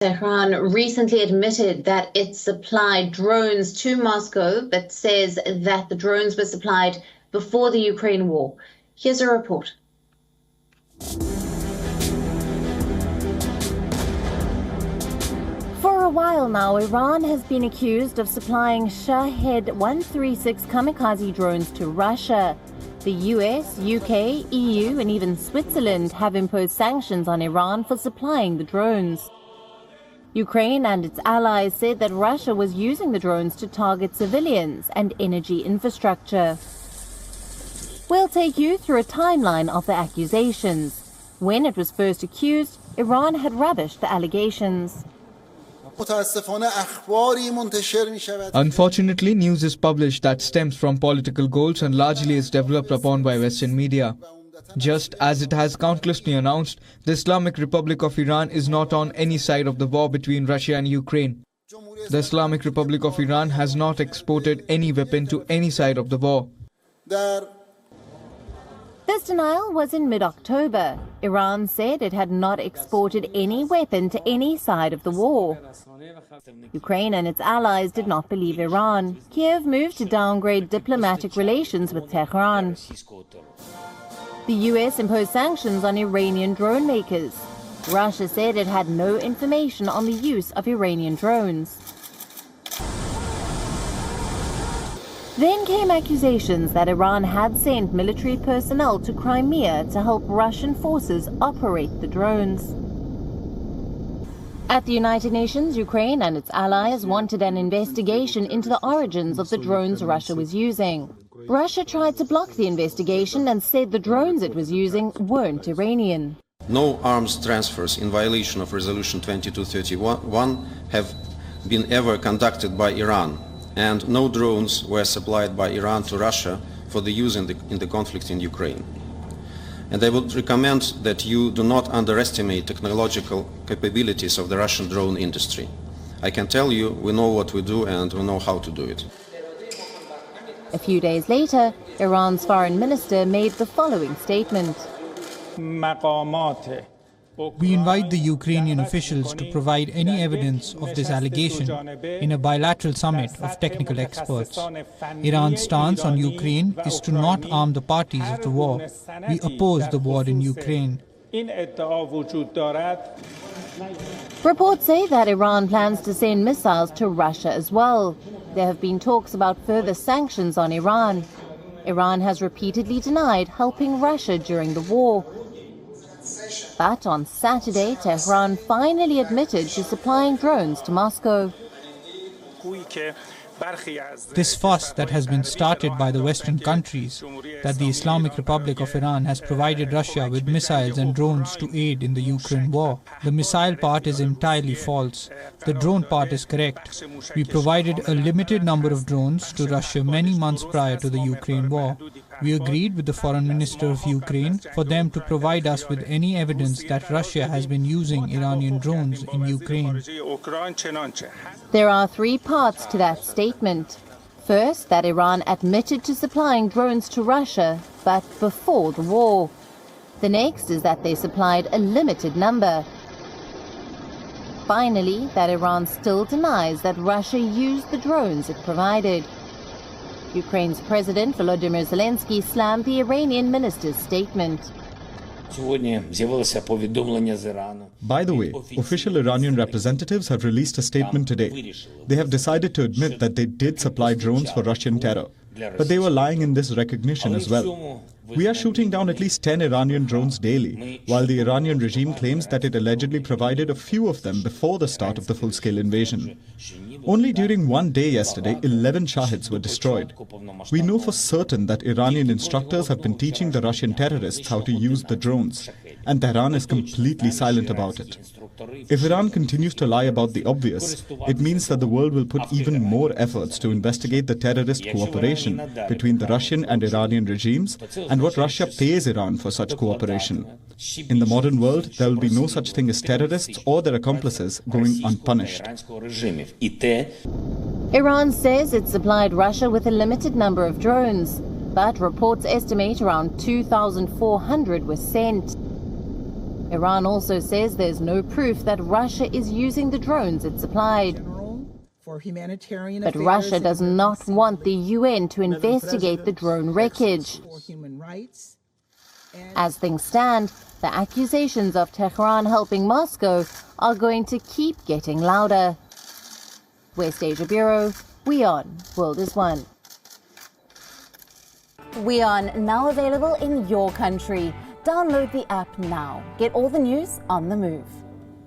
Tehran recently admitted that it supplied drones to Moscow, but says that the drones were supplied before the Ukraine war. Here's a report. For a while now, Iran has been accused of supplying Shahed 136 kamikaze drones to Russia. The US, UK, EU and even Switzerland have imposed sanctions on Iran for supplying the drones. Ukraine and its allies said that Russia was using the drones to target civilians and energy infrastructure. We'll take you through a timeline of the accusations. When it was first accused, Iran had rubbished the allegations. Unfortunately, news is published that stems from political goals and largely is developed upon by Western media. Just as it has countlessly announced, the Islamic Republic of Iran is not on any side of the war between Russia and Ukraine. The Islamic Republic of Iran has not exported any weapon to any side of the war. This denial was in mid-October. Iran said it had not exported any weapon to any side of the war. Ukraine and its allies did not believe Iran. Kyiv moved to downgrade diplomatic relations with Tehran. The US imposed sanctions on Iranian drone makers. Russia said it had no information on the use of Iranian drones. Then came accusations that Iran had sent military personnel to Crimea to help Russian forces operate the drones. At the United Nations, Ukraine and its allies wanted an investigation into the origins of the drones Russia was using. Russia tried to block the investigation and said the drones it was using weren't Iranian. No arms transfers in violation of Resolution 2231 have been ever conducted by Iran, and no drones were supplied by Iran to Russia for the use in the conflict in Ukraine. And I would recommend that you do not underestimate technological capabilities of the Russian drone industry. I can tell you, we know what we do and we know how to do it. A few days later, Iran's foreign minister made the following statement. We invite the Ukrainian officials to provide any evidence of this allegation in a bilateral summit of technical experts. Iran's stance on Ukraine is to not arm the parties of the war. We oppose the war in Ukraine. Reports say that Iran plans to send missiles to Russia as well. There have been talks about further sanctions on Iran. Iran has repeatedly denied helping Russia during the war. But on Saturday, Tehran finally admitted to supplying drones to Moscow. This fuss that has been started by the Western countries, that the Islamic Republic of Iran has provided Russia with missiles and drones to aid in the Ukraine war. The missile part is entirely false. The drone part is correct. We provided a limited number of drones to Russia many months prior to the Ukraine war. We agreed with the Foreign Minister of Ukraine for them to provide us with any evidence that Russia has been using Iranian drones in Ukraine. There are three parts to that statement. First, that Iran admitted to supplying drones to Russia, but before the war. The next is that they supplied a limited number. Finally, that Iran still denies that Russia used the drones it provided. Ukraine's President Volodymyr Zelensky slammed the Iranian minister's statement. By the way, official Iranian representatives have released a statement today. They have decided to admit that they did supply drones for Russian terror, but they were lying in this recognition as well. We are shooting down at least 10 Iranian drones daily, while the Iranian regime claims that it allegedly provided a few of them before the start of the full-scale invasion. Only during one day yesterday, 11 Shahids were destroyed. We know for certain that Iranian instructors have been teaching the Russian terrorists how to use the drones, and Tehran is completely silent about it. If Iran continues to lie about the obvious, it means that the world will put even more efforts to investigate the terrorist cooperation between the Russian and Iranian regimes and what Russia pays Iran for such cooperation. In the modern world, there will be no such thing as terrorists or their accomplices going unpunished. Iran says it supplied Russia with a limited number of drones, but reports estimate around 2,400 were sent. Iran also says there's no proof that Russia is using the drones it supplied. But Russia does not want the UN to investigate the drone wreckage. As things stand, the accusations of Tehran helping Moscow are going to keep getting louder. West Asia Bureau, WION, World is One. WION, now available in your country. Download the app now. Get all the news on the move.